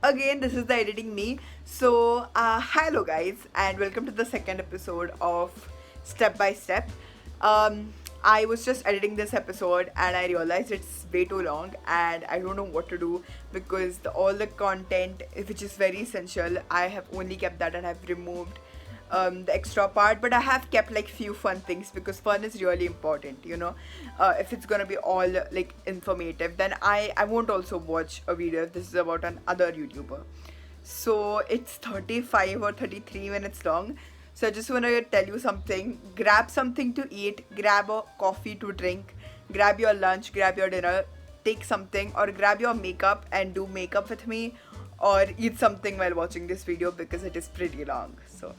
Again, this is the editing me. So, hello guys, and welcome to the second episode of Step by Step. I was just editing this episode and I realized it's way too long and I don't know what to do because all the content, which is very essential, I have only kept that and I've removed the extra part, but I have kept like few fun things because fun is really important, if it's gonna be all like informative, then I won't also watch a video if this is about another YouTuber. So it's 35 or 33 minutes long. So I just want to tell you something. Grab something to eat, grab a coffee to drink, grab your lunch, grab your dinner, take something, or grab your makeup and do makeup with me, or eat something while watching this video because it is pretty long. So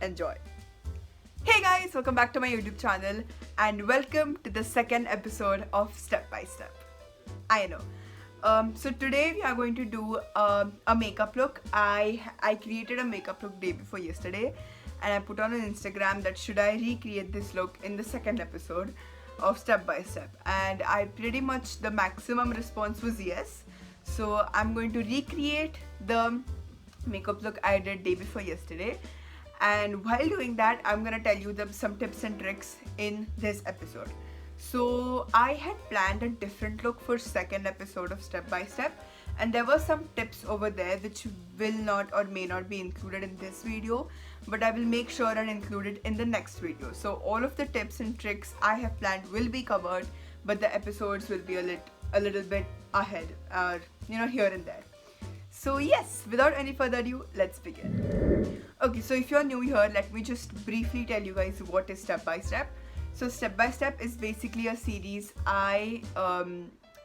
enjoy. Hey guys, welcome back to my YouTube channel and welcome to the second episode of Step by Step. I know. So today we are going to do a makeup look. I created a makeup look day before yesterday and I put on Instagram that should I recreate this look in the second episode of Step by Step, and I pretty much the maximum response was yes. So I'm going to recreate the makeup look I did day before yesterday, and while doing that I'm gonna tell you some tips and tricks in this episode. So I had planned a different look for second episode of Step by Step, and there were some tips over there which will not or may not be included in this video, but I will make sure and include it in the next video. So all of the tips and tricks I have planned will be covered, but the episodes will be a little bit ahead, here and there. So yes, without any further ado, let's begin. Okay, so if you're new here, let me just briefly tell you guys what is Step by Step. So Step by Step is basically a series I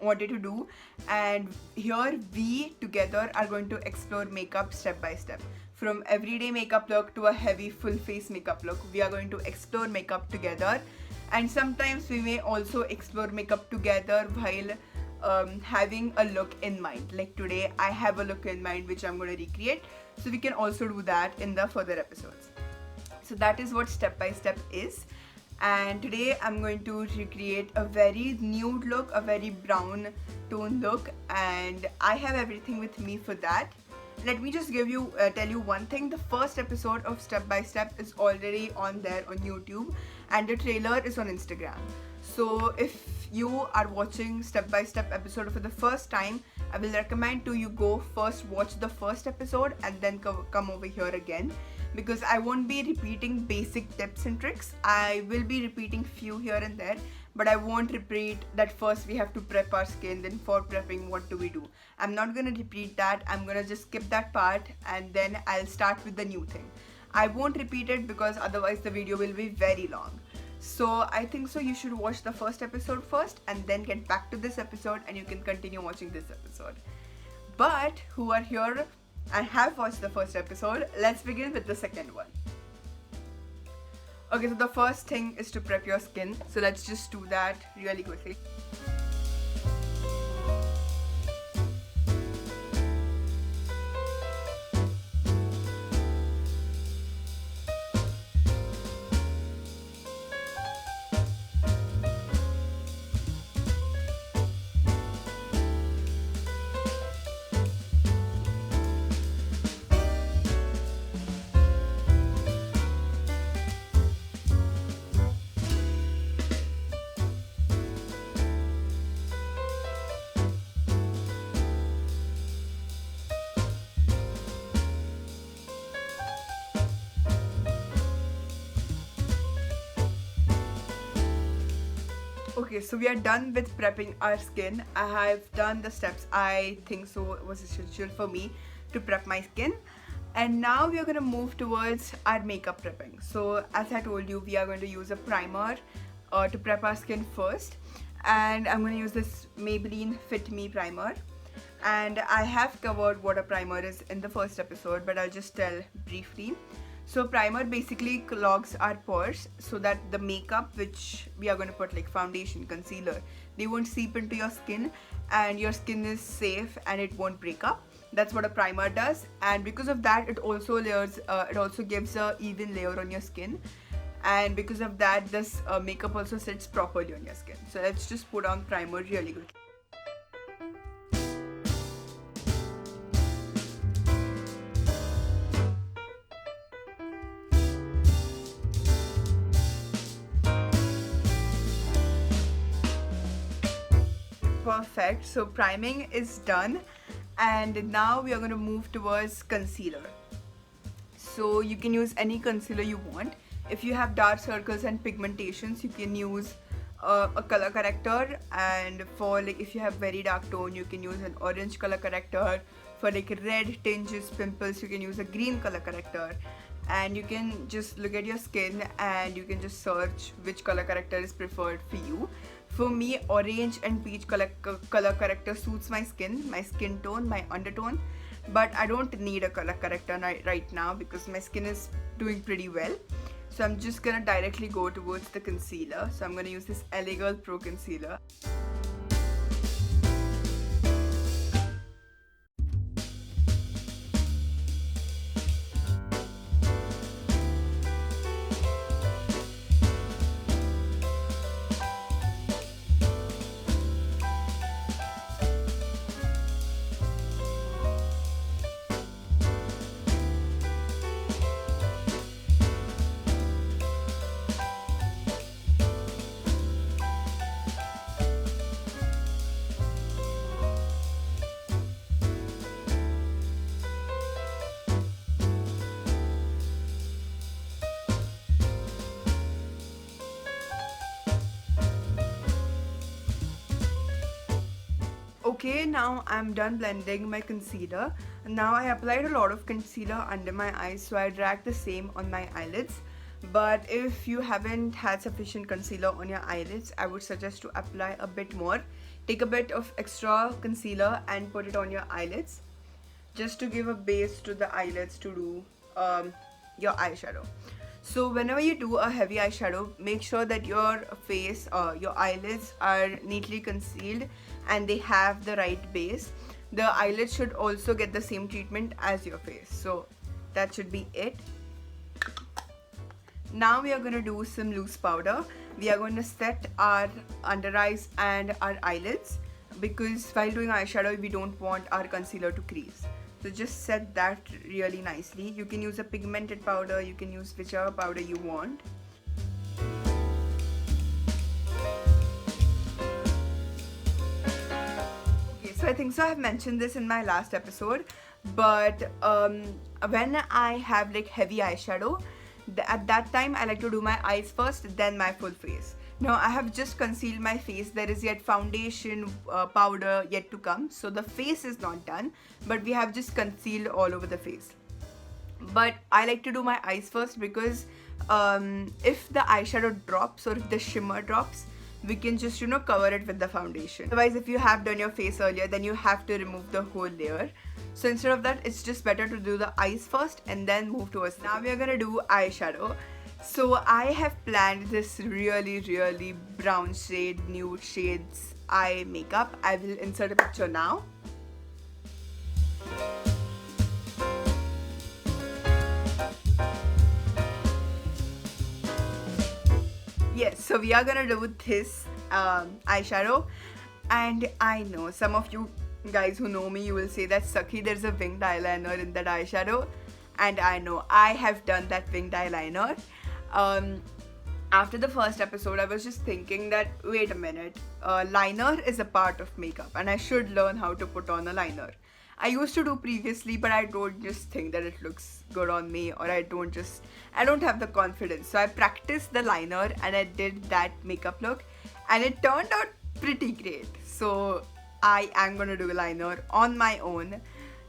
wanted to do, and here we together are going to explore makeup step by step. From everyday makeup look to a heavy full face makeup look, we are going to explore makeup together, and sometimes we may also explore makeup together while having a look in mind. Like today I have a look in mind which I'm going to recreate, so we can also do that in the further episodes. So that is what Step by Step is. And today I'm going to recreate a very nude look, a very brown tone look, and I have everything with me for that. Let me just tell you one thing. The first episode of Step by Step is already on there on YouTube, and the trailer is on Instagram. So if you are watching Step by Step episode for the first time, I will recommend to you go first watch the first episode and then come over here again, because I won't be repeating basic tips and tricks. I will be repeating few here and there, but I won't repeat that first we have to prep our skin, then for prepping what do we do. I'm not gonna repeat that. I'm gonna just skip that part and then I'll start with the new thing. I won't repeat it because otherwise the video will be very long. So I think so you should watch the first episode first and then get back to this episode and you can continue watching this episode. But who are here and have watched the first episode, let's begin with the second one. Okay, so the first thing is to prep your skin. So let's just do that really quickly. Okay, so we are done with prepping our skin. I have done the steps I think so was essential for me to prep my skin. And now we are going to move towards our makeup prepping. So as I told you, we are going to use a primer to prep our skin first. And I'm going to use this Maybelline Fit Me primer. And I have covered what a primer is in the first episode, but I'll just tell briefly. So primer basically clogs our pores so that the makeup which we are going to put, like foundation, concealer, they won't seep into your skin and your skin is safe and it won't break up. That's what a primer does, and because of that it also gives a even layer on your skin, and because of that this makeup also sits properly on your skin. So let's just put on primer really quickly. perfect. So priming is done, and now we are going to move towards concealer. So you can use any concealer you want. If you have dark circles and pigmentations, you can use a color corrector, and for like if you have very dark tone, you can use an orange color corrector. For like red tinges, pimples, you can use a green color corrector. And you can just look at your skin and you can just search which color corrector is preferred for you. For me, orange and peach color corrector suits my skin tone, my undertone. But I don't need a color corrector right now because my skin is doing pretty well. So I'm just gonna directly go towards the concealer. So I'm gonna use this LA Girl Pro Concealer. Okay, now I'm done blending my concealer. Now I applied a lot of concealer under my eyes, so I dragged the same on my eyelids. But if you haven't had sufficient concealer on your eyelids, I would suggest to apply a bit more. Take a bit of extra concealer and put it on your eyelids, just to give a base to the eyelids to do your eyeshadow. So whenever you do a heavy eyeshadow, make sure that your face, your eyelids are neatly concealed and they have the right base. The eyelids should also get the same treatment as your face. So that should be it. Now we are going to do some loose powder. We are going to set our under eyes and our eyelids, because while doing eyeshadow we don't want our concealer to crease. So just set that really nicely. You can use a pigmented powder, you can use whichever powder you want. Okay, so I think so I have mentioned this in my last episode, but when I have like heavy eyeshadow, at that time I like to do my eyes first, then my full face. Now I have just concealed my face. There is yet foundation powder yet to come, so the face is not done, but we have just concealed all over the face. But I like to do my eyes first, because if the eyeshadow drops or if the shimmer drops, we can just cover it with the foundation. Otherwise, if you have done your face earlier, then you have to remove the whole layer. So instead of that, it's just better to do the eyes first and then move towards. Now we are gonna do eyeshadow. So I have planned this really brown shade, nude shades eye makeup. I will insert a picture now. Yes, so we are gonna do this eyeshadow, and I know some of you guys who know me, you will say that Sakhee, there's a winged eyeliner in that eyeshadow, and I know I have done that winged eyeliner. After the first episode, I was just thinking that wait a minute, liner is a part of makeup and I should learn how to put on a liner. I used to do previously, but I don't just think that it looks good on me, or I don't have the confidence. So I practiced the liner and I did that makeup look, and it turned out pretty great. So I am gonna do a liner on my own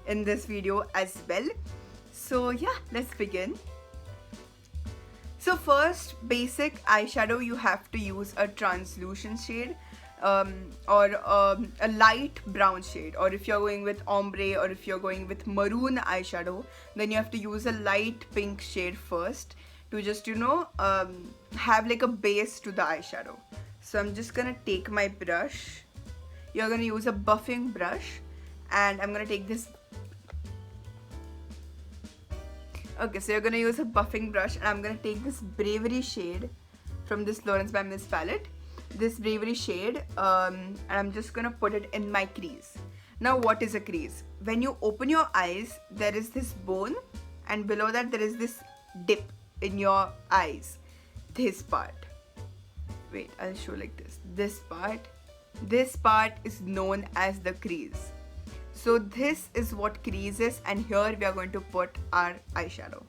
in this video as well. So yeah, let's begin. So first, basic eyeshadow, you have to use a translucent shade, or a light brown shade, or if you're going with ombre, or if you're going with maroon eyeshadow, then you have to use a light pink shade first to just have like a base to the eyeshadow. So I'm just gonna take my brush. You're gonna use a buffing brush, and I'm gonna take this. Okay, so you're gonna use a buffing brush, and I'm gonna take this Bravery shade from this Lawrence by Miss palette. This Bravery shade, and I'm just gonna put it in my crease. Now what is a crease? When you open your eyes, there is this bone, and below that there is this dip in your eyes. This part. Wait, I'll show like this. This part This part is known as the crease. So this is what crease is, and here we are going to put our eyeshadow.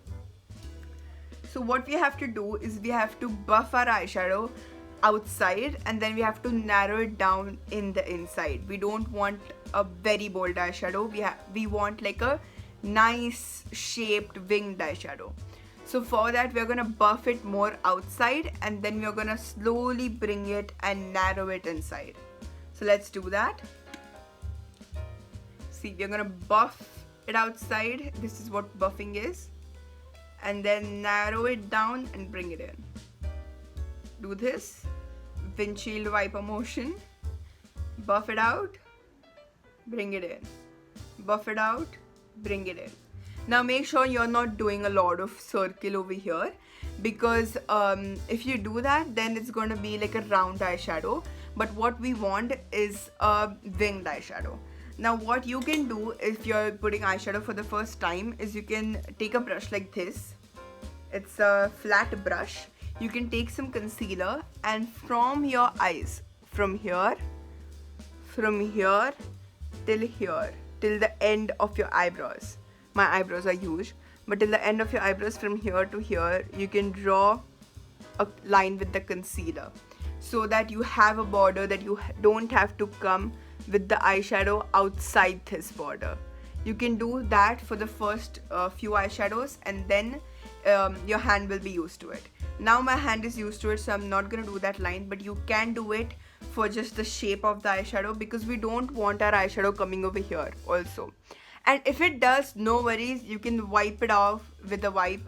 So what we have to do is we have to buff our eyeshadow outside, and then we have to narrow it down in the inside. We don't want a very bold eyeshadow. We want like a nice shaped winged eyeshadow. So for that we're gonna buff it more outside, and then we're gonna slowly bring it and narrow it inside. So let's do that. See, we're gonna buff it outside. This is what buffing is. And then narrow it down and bring it in. Do this windshield wiper motion. Buff it out, bring it in. Buff it out, bring it in. Now make sure you're not doing a lot of circle over here, because if you do that, then it's going to be like a round eyeshadow. But what we want is a winged eyeshadow. Now what you can do if you're putting eyeshadow for the first time is you can take a brush like this. It's a flat brush. You can take some concealer, and from your eyes, from here till here, till the end of your eyebrows. My eyebrows are huge, but till the end of your eyebrows, from here to here, you can draw a line with the concealer, so that you have a border that you don't have to come with the eyeshadow outside this border. You can do that for the first few eyeshadows, and then your hand will be used to it. Now my hand is used to it, so I'm not gonna do that line, but you can do it for just the shape of the eyeshadow, because we don't want our eyeshadow coming over here also. And if it does, no worries, you can wipe it off with a wipe,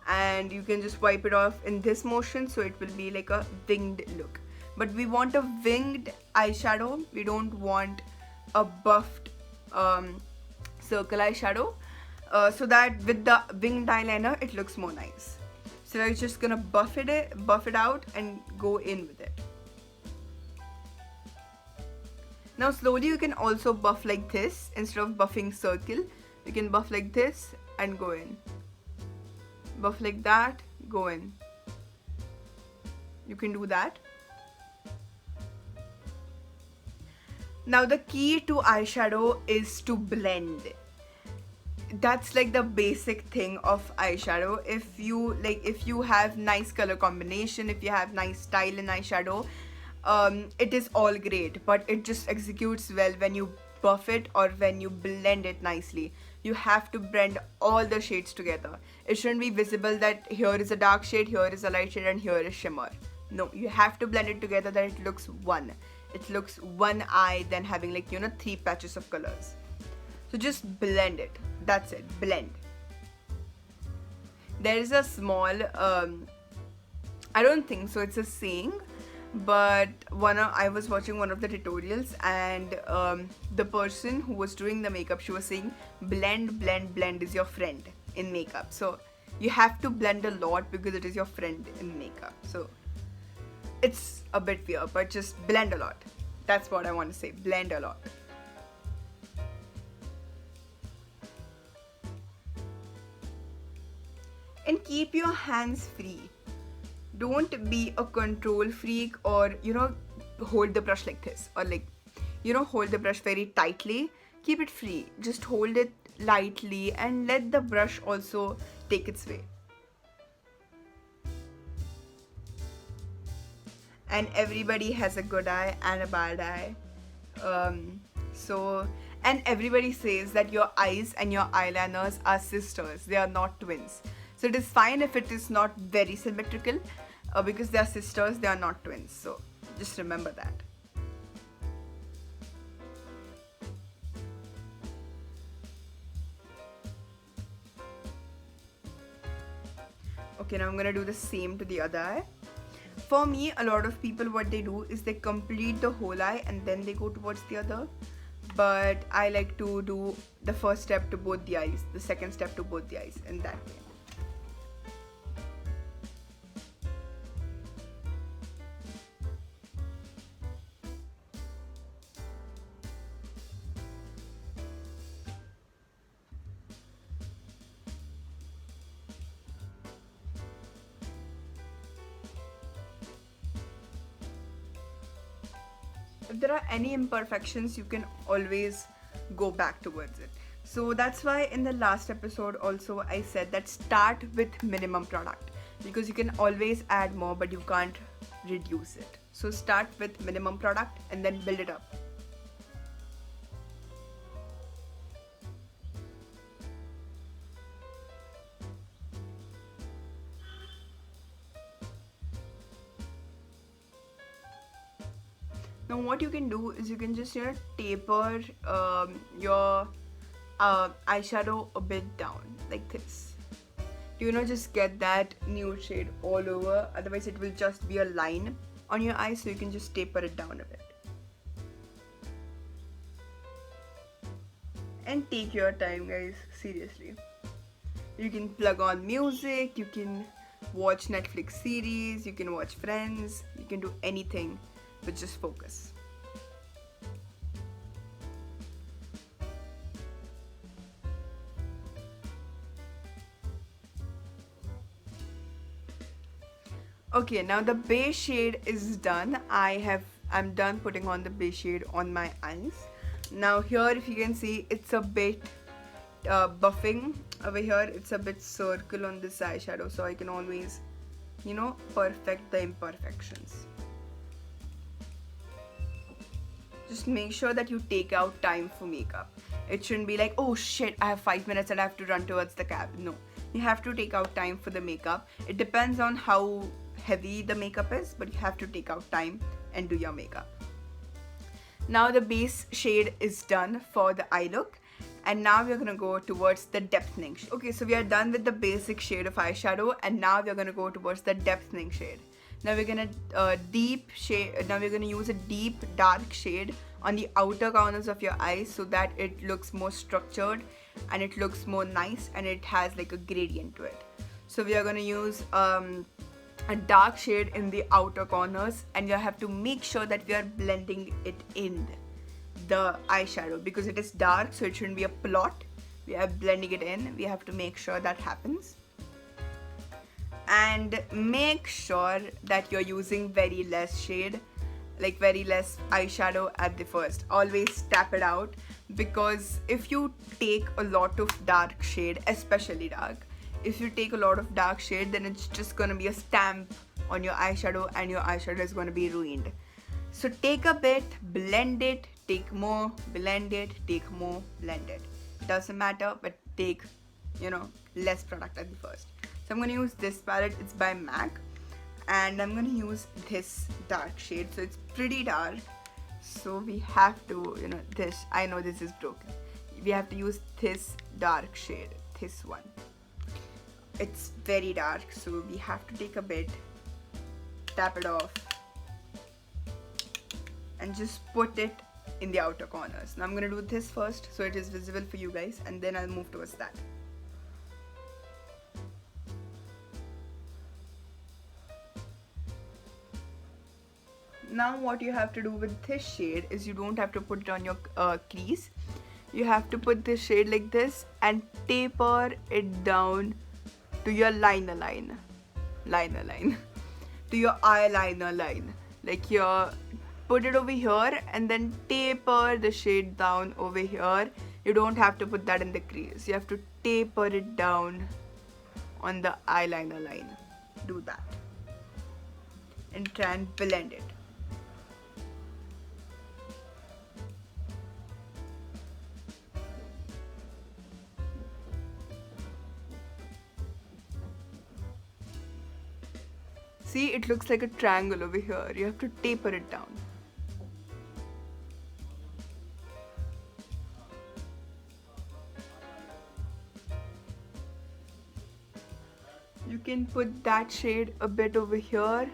and you can just wipe it off in this motion, so it will be like a winged look. But we want a winged eyeshadow. We don't want a buffed circle eyeshadow, so that with the winged eyeliner it looks more nice. So we're just gonna buff it out and go in with it. Now slowly you can also buff like this. Instead of buffing circle, you can buff like this and go in. Buff like that, go in. You can do that. Now the key to eyeshadow is to blend. That's like the basic thing of eyeshadow. If you have nice color combination, if you have nice style in eyeshadow, it is all great, but it just executes well when you buff it or when you blend it nicely. You have to blend all the shades together. It shouldn't be visible that here is a dark shade, here is a light shade, and here is shimmer. No, you have to blend it together that it looks one. It looks one eye than having like, you know, 3 patches of colors. So just blend it. That's it. Blend. There is a small, I don't think so, it's a saying, but I was watching one of the tutorials, and the person who was doing the makeup, she was saying blend, blend, blend is your friend in makeup. So you have to blend a lot because it is your friend in makeup. So it's a bit weird, but just blend a lot. That's what I want to say. Blend a lot. And keep your hands free. Don't be a control freak, or hold the brush like this, or hold the brush very tightly. Keep it free. Just hold it lightly and let the brush also take its way. And everybody has a good eye and a bad eye. And everybody says that your eyes and your eyeliners are sisters. They are not twins. So it is fine if it is not very symmetrical, because they are sisters, they are not twins. So just remember that. Okay, now I'm gonna do the same to the other eye. For me, a lot of people, what they do is they complete the whole eye and then they go towards the other. But I like to do the first step to both the eyes, the second step to both the eyes, in that way. if there are any imperfections, you can always go back towards it. So that's why in the last episode also I said that start with minimum product, because you can always add more but you can't reduce it. So start with minimum product and then build it up. Now what you can do is you can just taper your eyeshadow a bit down like this. Just get that nude shade all over, otherwise it will just be a line on your eye, so you can just taper it down a bit. And take your time, guys, seriously. You can plug on music, you can watch Netflix series, you can watch Friends, you can do anything, but just focus. Okay, now the base shade is done. I'm done putting on the base shade on my eyes. Now here, if you can see, it's a bit buffing over here. It's a bit circle on this eyeshadow, so I can always, perfect the imperfections. Just make sure that you take out time for makeup. It shouldn't be like, oh shit, I have 5 minutes and I have to run towards the cab. No, you have to take out time for the makeup. It depends on how heavy the makeup is, but you have to take out time and do your makeup. Now the base shade is done for the eye look, and now we're gonna go towards the depthening shade. Okay, so we are done with the basic shade of eyeshadow, and now we're gonna go towards the depthening shade. Now we're gonna use a deep dark shade on the outer corners of your eyes so that it looks more structured and it looks more nice and it has like a gradient to it. So we are gonna use a dark shade in the outer corners, and you have to make sure that we are blending it in the eyeshadow because it is dark, so it shouldn't be a plot. We are blending it in. We have to make sure that happens. And make sure that you're using very less shade, like very less eyeshadow at the first. Always tap it out, because if you take a lot of dark shade, especially dark, if you take a lot of dark shade, then it's just gonna be a stamp on your eyeshadow and your eyeshadow is gonna be ruined. So take a bit, blend it, take more, blend it, take more, blend it. Doesn't matter, but take, less product at the first. So I'm gonna use this palette, it's by MAC, and I'm gonna use this dark shade. So it's pretty dark, so we have to, I know this is broken. We have to use this dark shade, this one. It's very dark, so we have to take a bit, tap it off, and just put it in the outer corners. Now I'm gonna do this first so it is visible for you guys, and then I'll move towards that. Now what you have to do with this shade is you don't have to put it on your crease. You have to put this shade like this and taper it down to your liner line, to your eyeliner line. Like put it over here and then taper the shade down over here. You don't have to put that in the crease. You have to taper it down on the eyeliner line. Do that and try and blend it. See, it looks like a triangle over here. You have to taper it down. You can put that shade a bit over here.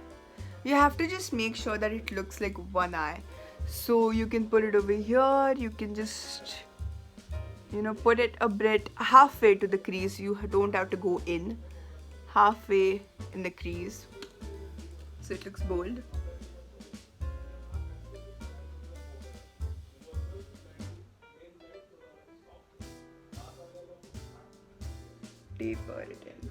You have to just make sure that it looks like one eye. So you can put it over here. You can just, put it a bit halfway to the crease. You don't have to go in. Halfway in the crease. So it looks bold. Taper it in.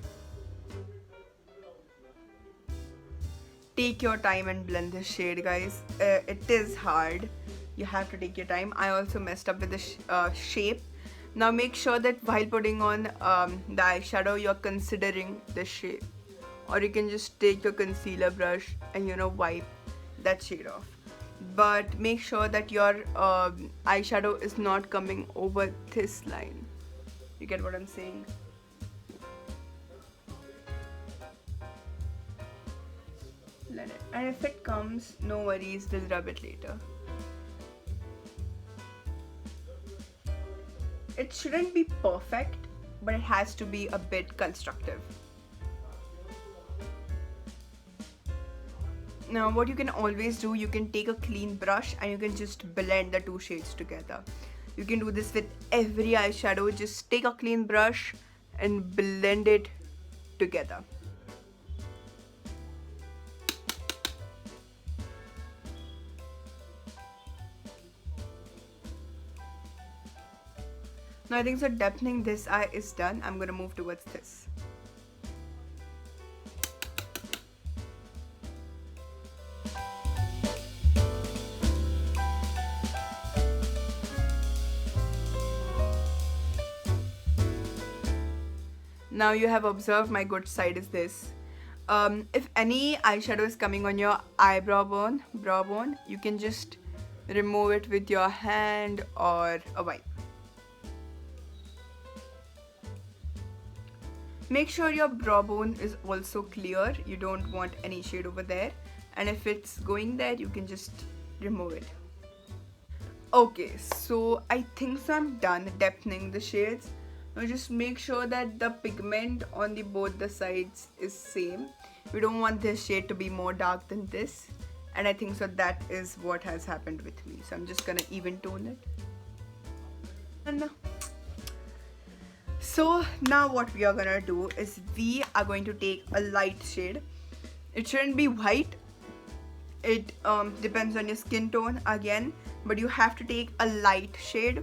take your time and blend this shade, guys. It is hard. You have to take your time. I also messed up with the shape. Now make sure that while putting on the eyeshadow, you're considering the shape. Or you can just take your concealer brush and, you know, wipe that shade off. But make sure that your eyeshadow is not coming over this line. You get what I'm saying? Let it. And if it comes, no worries, we'll rub it later. It shouldn't be perfect, but it has to be a bit constructive. Now what you can always do, you can take a clean brush and you can just blend the two shades together. You can do this with every eyeshadow. Just take a clean brush and blend it together. Now I think so depthing this eye is done. I'm gonna move towards this. Now you have observed my good side is this. If any eyeshadow is coming on your brow bone, you can just remove it with your hand or a wipe. Make sure your brow bone is also clear. You don't want any shade over there. And if it's going there, you can just remove it. Okay, so I think so I'm done depthing the shades. Now just make sure that the pigment on both the sides is same. We don't want this shade to be more dark than this. And I think so that is what has happened with me. So I'm just gonna even tone it. And so now what we are gonna do is we are going to take a light shade. It shouldn't be white. It depends on your skin tone again, but you have to take a light shade.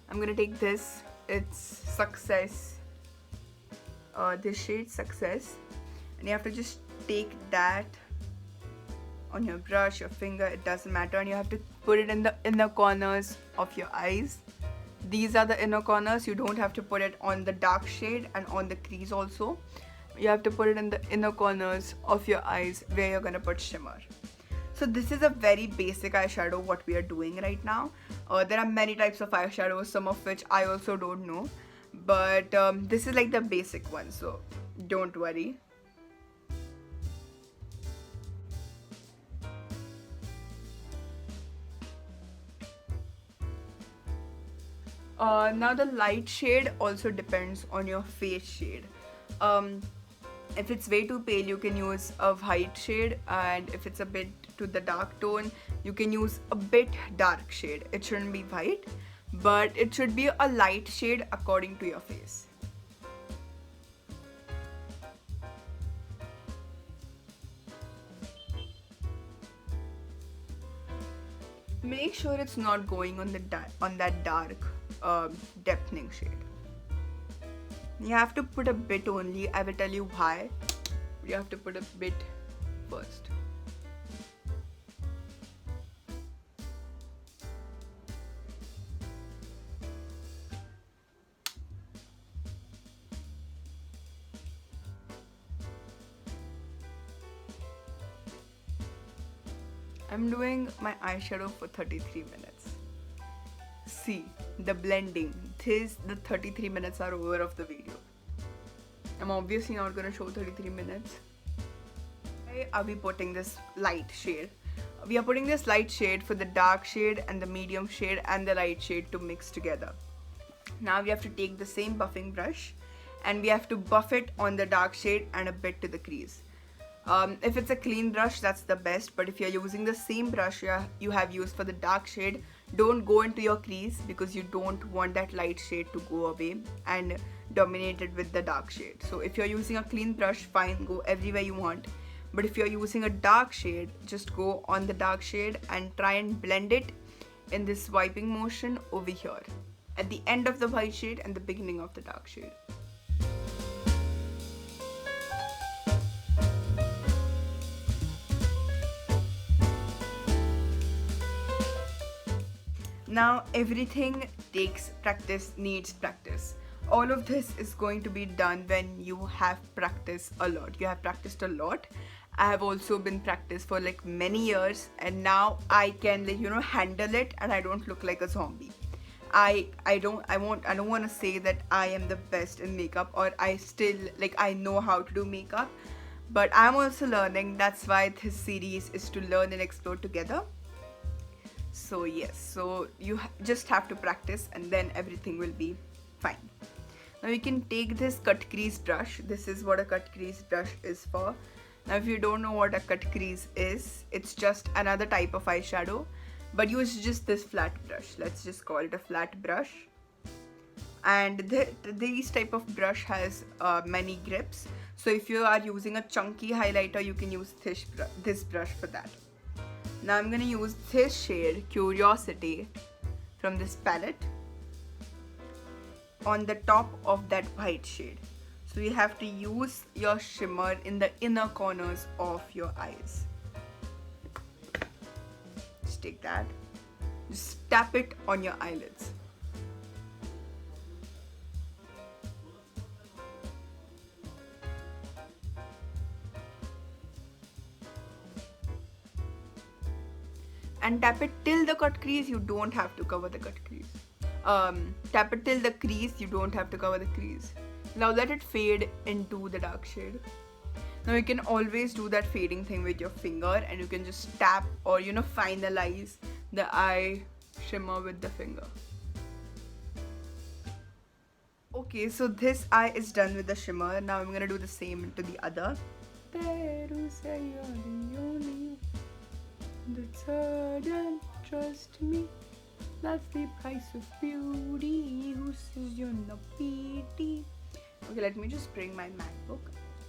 I'm gonna take this. It's Success. This shade Success, and you have to just take that on your brush, your finger. It doesn't matter, and you have to put it in the inner corners of your eyes. These are the inner corners. You don't have to put it on the dark shade and on the crease also. You have to put it in the inner corners of your eyes where you're gonna put shimmer. So this is a very basic eyeshadow what we are doing right now. There are many types of eyeshadows, some of which I also don't know, but this is like the basic one, so don't worry. Now the light shade also depends on your face shade. If it's way too pale, you can use a white shade, and if it's a bit to the dark tone, you can use a bit dark shade. It shouldn't be white, but it should be a light shade according to your face. Make sure it's not going on that dark depthing shade. You have to put a bit only. I will tell you why. You have to put a bit first. I'm doing my eyeshadow for 33 minutes. See, the blending. The 33 minutes are over of the video. I'm obviously not gonna show 33 minutes. Why are we putting this light shade? We are putting this light shade for the dark shade and the medium shade and the light shade to mix together. Now we have to take the same buffing brush and we have to buff it on the dark shade and a bit to the crease. If it's a clean brush, that's the best, but if you're using the same brush you have used for the dark shade, don't go into your crease because you don't want that light shade to go away and dominate it with the dark shade. So if you're using a clean brush, fine, go everywhere you want. But if you're using a dark shade, just go on the dark shade and try and blend it in this wiping motion over here at the end of the white shade and the beginning of the dark shade. Now everything takes practice, needs practice. All of this is going to be done when you have practiced a lot. You have practiced a lot. I have also been practiced for like many years, and now I can, like, handle it, and I don't look like a zombie. I don't want to say that I am the best in makeup, or I still, like, I know how to do makeup, but I'm also learning. That's why this series is to learn and explore together. So yes, so you just have to practice, and then everything will be fine. Now you can take this cut crease brush. This is what a cut crease brush is for. Now if you don't know what a cut crease is, it's just another type of eyeshadow, but use just this flat brush. Let's just call it a flat brush. And these type of brush has many grips. So if you are using a chunky highlighter, you can use this brush for that. Now I'm gonna use this shade, Curiosity, from this palette on the top of that white shade. So you have to use your shimmer in the inner corners of your eyes. Just take that, just tap it on your eyelids. And tap it till the cut crease. You don't have to cover the cut crease. Tap it till the crease. You don't have to cover the crease. Now let it fade into the dark shade. Now you can always do that fading thing with your finger, and you can just tap or finalize the eye shimmer with the finger. Okay, so this eye is done with the shimmer. Now I'm gonna do the same to the other. The sudden trust me, that's the price of beauty. Who says you're not pretty? Okay, let me just bring my MacBook.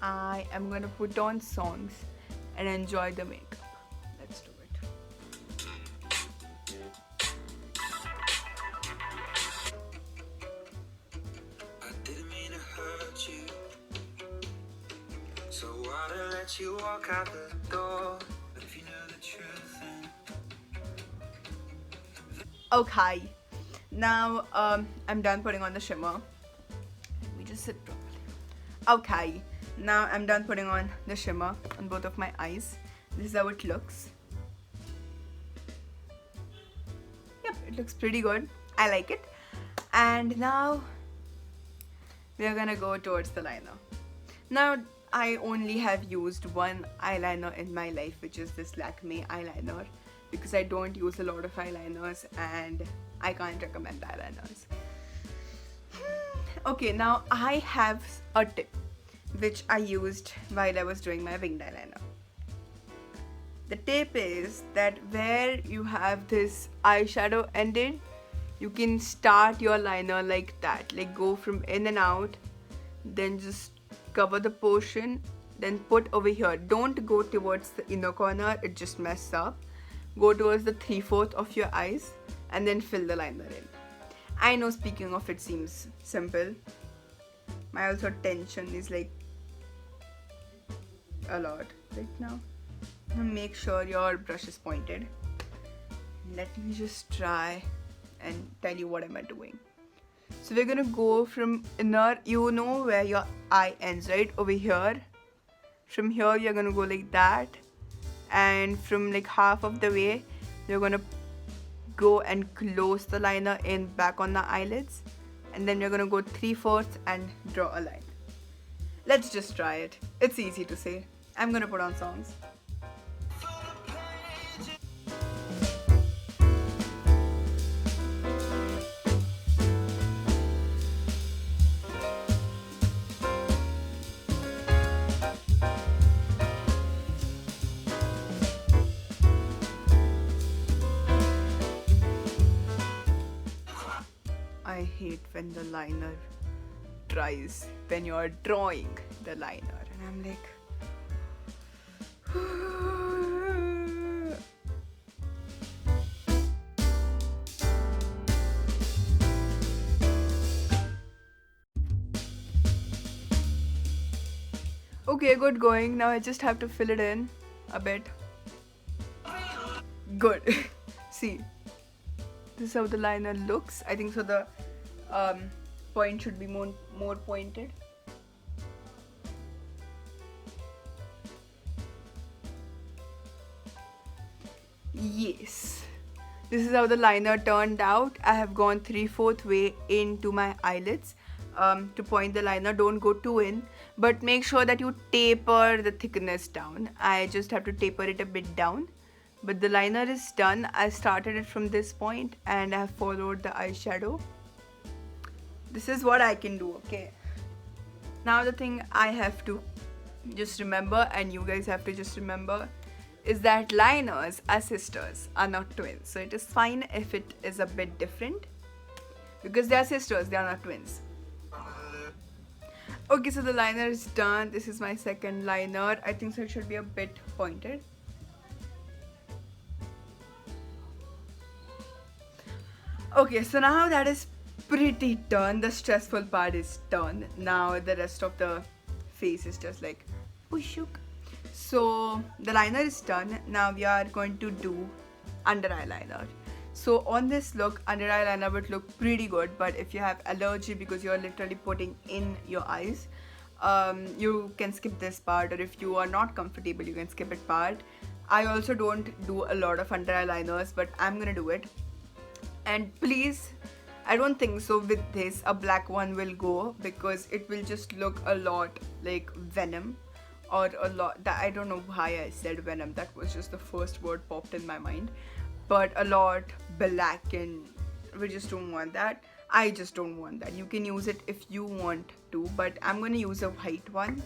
I am gonna put on songs and enjoy the makeup. Let's do it. I didn't mean to hurt you, so why to let you walk out the door? Okay, now I'm done putting on the shimmer. Let me just sit properly. Okay, now I'm done putting on the shimmer on both of my eyes. This is how it looks. Yep, it looks pretty good. I like it. And now we're gonna go towards the liner. Now I only have used one eyeliner in my life, which is this Lakme eyeliner, because I don't use a lot of eyeliners and I can't recommend eyeliners. Okay, now I have a tip which I used while I was doing my winged eyeliner. The tip is that where you have this eyeshadow ended, you can start your liner like that, like go from in and out, then just cover the portion, then put over here. Don't go towards the inner corner, it just messes up. Go towards the 3/4 of your eyes and then fill the liner in. I know, speaking of, it seems simple. My also tension is like a lot right now. Make sure your brush is pointed. Let me just try and tell you what am I doing. So we're gonna go from inner, where your eye ends, right? Over here. From here you're gonna go like that. And from like half of the way, you're gonna go and close the liner in back on the eyelids. And then you're gonna go 3/4 and draw a line. Let's just try it. It's easy to say. I'm gonna put on songs. I hate when the liner dries when you're drawing the liner, and I'm like okay, good going. Now I just have to fill it in a bit. Good. See, This is how the liner looks. I think so the point should be more pointed. Yes, this is how the liner turned out. I have gone 3/4 way into my eyelids to point the liner. Don't go too in, but make sure that you taper the thickness down. I just have to taper it a bit down, but the liner is done. I started it from this point and I have followed the eyeshadow. This is what I can do. Okay, now the thing I have to just remember, and you guys have to just remember, is that liners are sisters, are not twins. So it is fine if it is a bit different because they are sisters, they are not twins. Okay, so the liner is done. This is my second liner. I think so it should be a bit pointed. Okay, so now that is pretty done. The stressful part is done. Now the rest of the face is just like pushuk. So the liner is done. Now we are going to do under eye liner. So on this look, under eye liner would look pretty good, but if you have allergy because you're literally putting in your eyes, you can skip this part, or if you are not comfortable, you can skip it part. I also don't do a lot of under eye liners, but I'm gonna do it. And please, I don't think so with this a black one will go, because it will just look a lot like Venom, or a lot that I don't know why I said Venom, that was just the first word popped in my mind, but a lot black, and we just don't want that. I just don't want that. You can use it if you want to, but I'm gonna use a white one.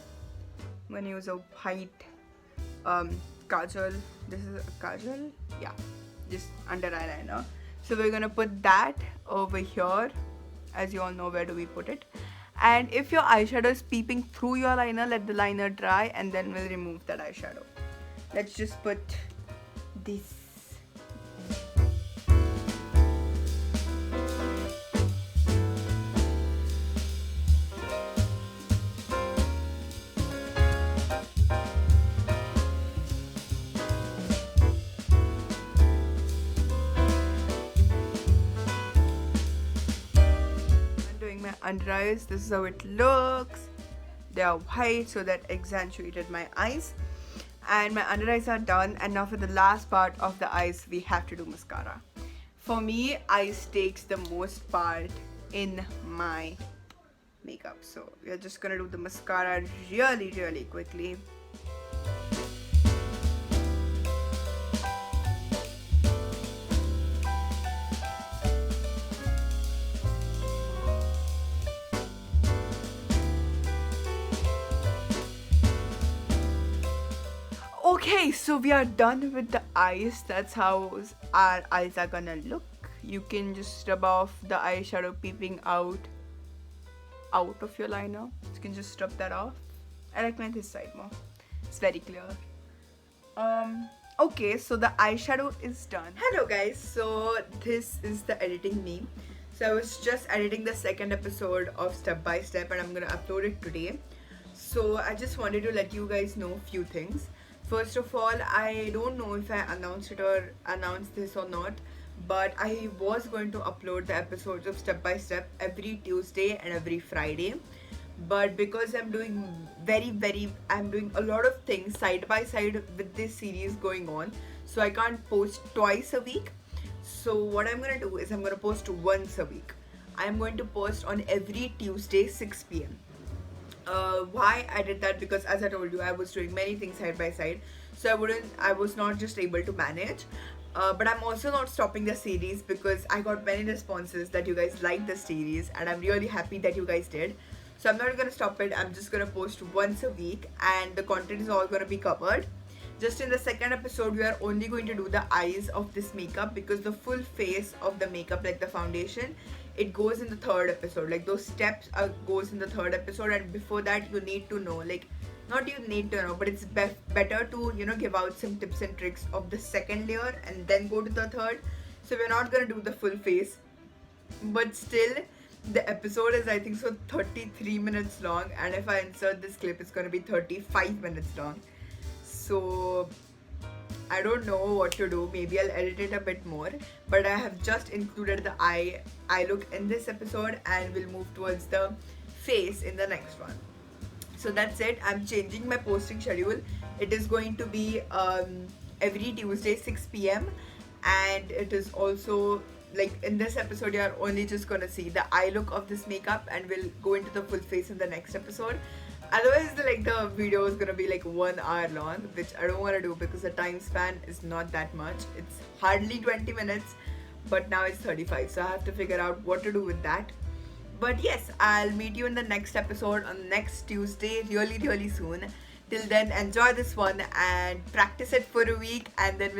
I'm gonna use a white kajal. This is a kajal, yeah, just under eyeliner. So we're gonna put that over here. As you all know, where do we put it? And if your eyeshadow is peeping through your liner, let the liner dry and then we'll remove that eyeshadow. Let's just put this. Under eyes, this is how it looks. They are white, so that accentuated my eyes, and my under eyes are done. And now for the last part of the eyes, we have to do mascara. For me, eyes takes the most part in my makeup, so we are just gonna do the mascara really quickly. Okay, so we are done with the eyes. That's how our eyes are gonna look. You can just rub off the eyeshadow peeping out of your liner. You can just rub that off. I like my this side more. It's very clear. Okay, so the eyeshadow is done. Hello guys, so this is the editing me. So I was just editing the second episode of Step by Step, and I'm gonna upload it today. So I just wanted to let you guys know a few things. First of all, I don't know if I announced this or not, but I was going to upload the episodes of Step by Step every Tuesday and every Friday. But because I'm doing I'm doing a lot of things side by side with this series going on, so I can't post twice a week. So what I'm gonna do is I'm gonna post once a week. I'm going to post on every Tuesday 6 p.m. Why I did that, because as I told you, I was doing many things side by side, so I was not just able to manage. But I'm also not stopping the series, because I got many responses that you guys liked the series, and I'm really happy that you guys did. So I'm not gonna stop it. I'm just gonna post once a week, and the content is all gonna be covered. Just in the second episode, we are only going to do the eyes of this makeup, because the full face of the makeup, like the foundation, it goes in the third episode. Like those steps goes in the third episode, and before that you need to know, like, not you need to know, but it's better to, you know, give out some tips and tricks of the second layer and then go to the third. So we're not gonna do the full face, but still the episode is, I think so, 33 minutes long, and if I insert this clip, it's gonna be 35 minutes long. So I don't know what to do. Maybe I'll edit it a bit more. But I have just included the eye look in this episode, and we'll move towards the face in the next one. So that's it. I'm changing my posting schedule. It is going to be every Tuesday 6 p.m. and it is also like in this episode you're only just gonna see the eye look of this makeup, and we'll go into the full face in the next episode. Otherwise the video is gonna be like 1 hour long, which I don't want to do because the time span is not that much. It's hardly 20 minutes, but now it's 35, so I have to figure out what to do with that. But yes, I'll meet you in the next episode on next Tuesday really soon. Till then, enjoy this one and practice it for a week, and then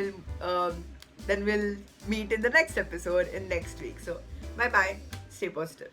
we'll meet in the next episode in next week. So bye bye, stay positive.